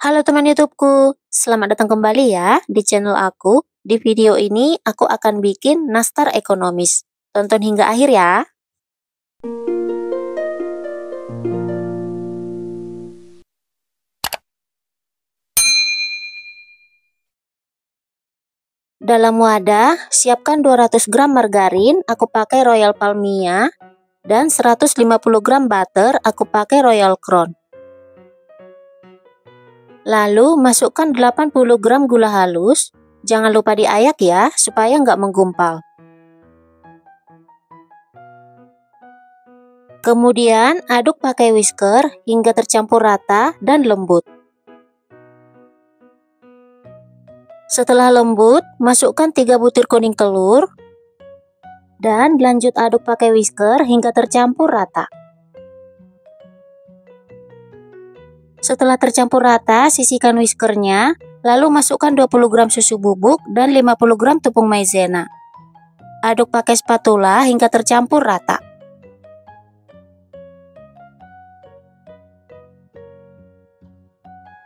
Halo teman YouTubeku, selamat datang kembali ya di channel aku. Di video ini aku akan bikin nastar ekonomis. Tonton hingga akhir ya. Dalam wadah, siapkan 200 gram margarin, aku pakai Royal Palmia, dan 150 gram butter, aku pakai Royal Crown. Lalu masukkan 80 gram gula halus, jangan lupa diayak ya, supaya nggak menggumpal. Kemudian aduk pakai whisker hingga tercampur rata dan lembut. Setelah lembut, masukkan 3 butir kuning telur dan lanjut aduk pakai whisker hingga tercampur rata. Setelah tercampur rata, sisihkan whiskernya, lalu masukkan 20 gram susu bubuk dan 50 gram tepung maizena. Aduk pakai spatula hingga tercampur rata.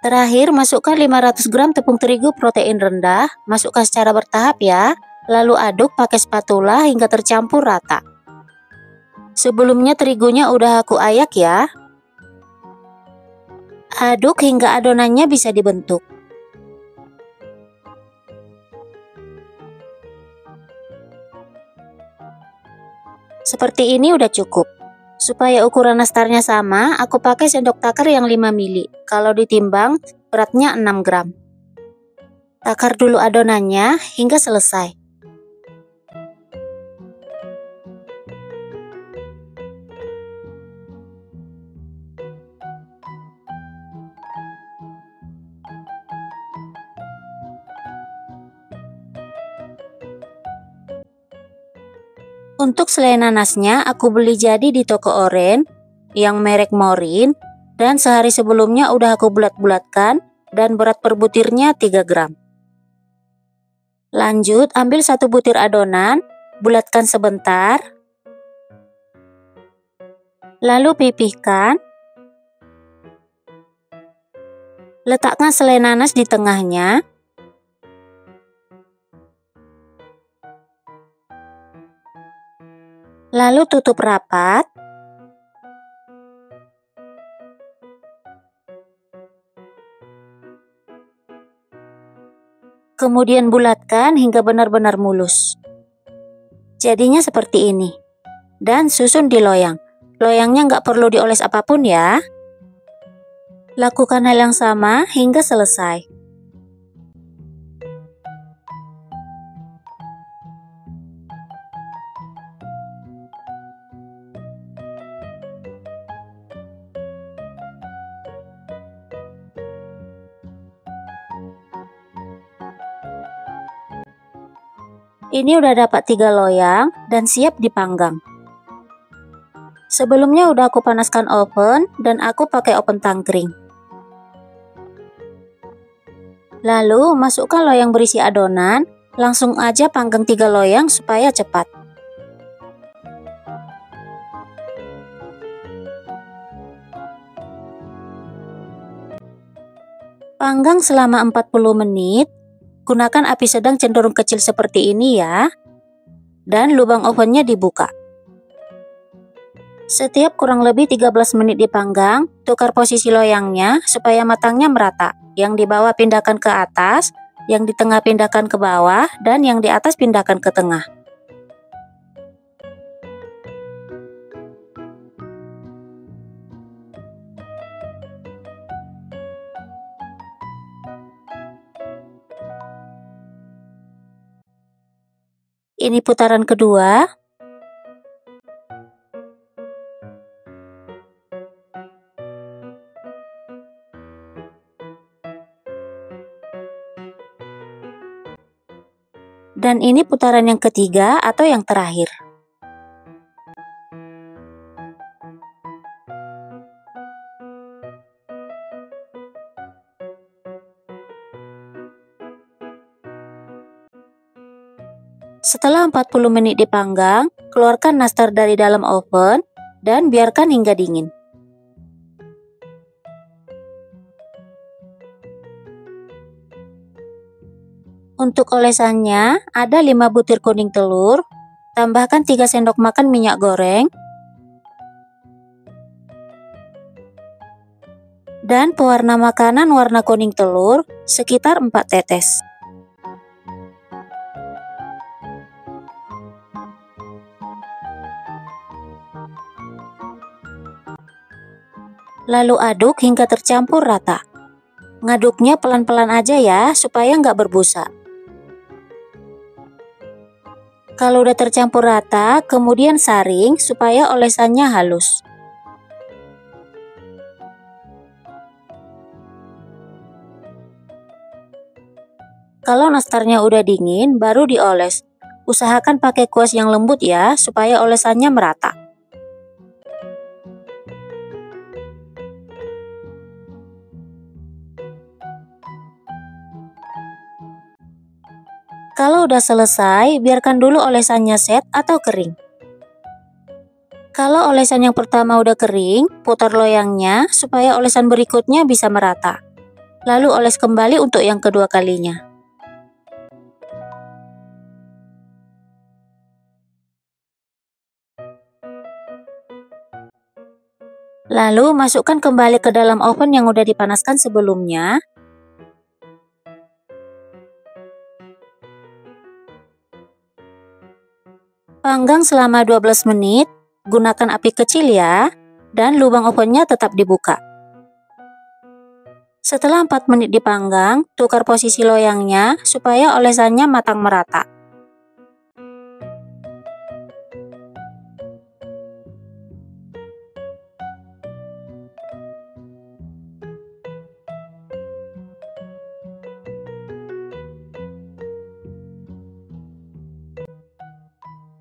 Terakhir, masukkan 500 gram tepung terigu protein rendah, masukkan secara bertahap ya, lalu aduk pakai spatula hingga tercampur rata. Sebelumnya terigunya udah aku ayak ya. Aduk hingga adonannya bisa dibentuk. Seperti ini udah cukup. Supaya ukuran nastarnya sama, aku pakai sendok takar yang 5 mili. Kalau ditimbang, beratnya 6 gram. Takar dulu adonannya hingga selesai. Untuk selai nanasnya, aku beli jadi di toko oren yang merek Morin, dan sehari sebelumnya udah aku bulat-bulatkan dan berat per butirnya 3 gram. Lanjut, ambil 1 butir adonan, bulatkan sebentar, lalu pipihkan. Letakkan selai nanas di tengahnya. Lalu tutup rapat. Kemudian bulatkan hingga benar-benar mulus. Jadinya seperti ini. Dan susun di loyang. Loyangnya nggak perlu dioles apapun ya. Lakukan hal yang sama hingga selesai. Ini udah dapat 3 loyang dan siap dipanggang. Sebelumnya udah aku panaskan oven dan aku pakai oven tangkring. Lalu masukkan loyang berisi adonan, langsung aja panggang 3 loyang supaya cepat. Panggang selama 40 menit. Gunakan api sedang cenderung kecil seperti ini ya. Dan lubang ovennya dibuka. Setiap kurang lebih 13 menit dipanggang, tukar posisi loyangnya supaya matangnya merata. Yang di bawah pindahkan ke atas, yang di tengah pindahkan ke bawah, dan yang di atas pindahkan ke tengah. Ini putaran kedua. Dan ini putaran yang ketiga atau yang terakhir. Setelah 40 menit dipanggang, keluarkan nastar dari dalam oven dan biarkan hingga dingin. Untuk olesannya ada 5 butir kuning telur, tambahkan 3 sendok makan minyak goreng, dan pewarna makanan warna kuning telur sekitar 4 tetes. Lalu aduk hingga tercampur rata. Ngaduknya pelan-pelan aja ya, supaya nggak berbusa. Kalau udah tercampur rata, kemudian saring supaya olesannya halus. Kalau nastarnya udah dingin, baru dioles. Usahakan pakai kuas yang lembut ya, supaya olesannya merata. Kalau udah selesai, biarkan dulu olesannya set atau kering. Kalau olesan yang pertama udah kering, putar loyangnya supaya olesan berikutnya bisa merata. Lalu oles kembali untuk yang kedua kalinya. Lalu masukkan kembali ke dalam oven yang udah dipanaskan sebelumnya. Panggang selama 12 menit, gunakan api kecil ya, dan lubang ovennya tetap dibuka. Setelah 4 menit dipanggang, tukar posisi loyangnya supaya olesannya matang merata.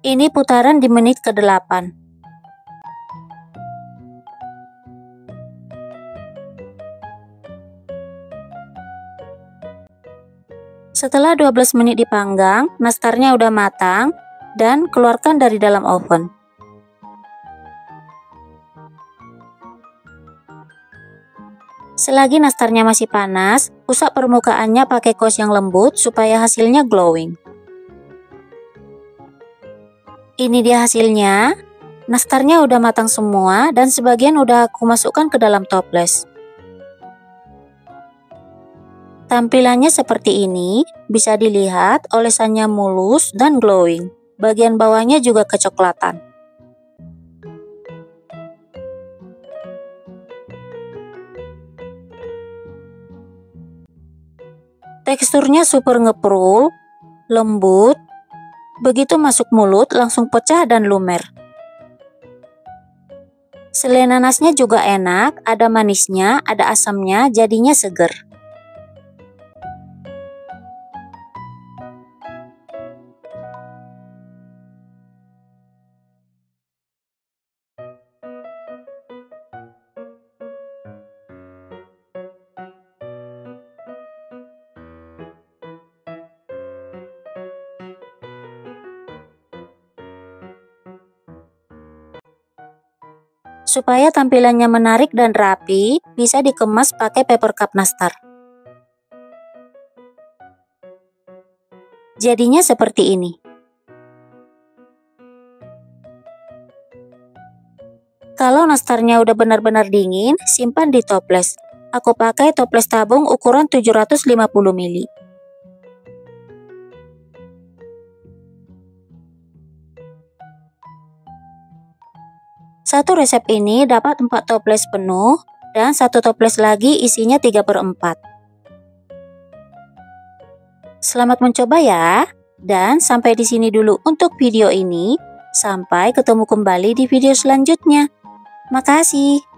Ini putaran di menit ke-8. Setelah 12 menit dipanggang, nastarnya udah matang dan keluarkan dari dalam oven. Selagi nastarnya masih panas, usap permukaannya pakai kaos yang lembut supaya hasilnya glowing. Ini dia hasilnya. Nastarnya udah matang semua dan sebagian udah aku masukkan ke dalam toples. Tampilannya seperti ini, bisa dilihat olesannya mulus dan glowing. Bagian bawahnya juga kecoklatan. Teksturnya super ngeprul, lembut. Begitu masuk mulut langsung pecah dan lumer. Selai nanasnya juga enak, ada manisnya, ada asamnya, jadinya seger. Supaya tampilannya menarik dan rapi, bisa dikemas pakai paper cup nastar. Jadinya seperti ini. Kalau nastarnya udah benar-benar dingin, simpan di toples. Aku pakai toples tabung ukuran 750 ml. Satu resep ini dapat 4 toples penuh dan satu toples lagi isinya 3/4. Selamat mencoba ya. Dan sampai di sini dulu untuk video ini. Sampai ketemu kembali di video selanjutnya. Makasih.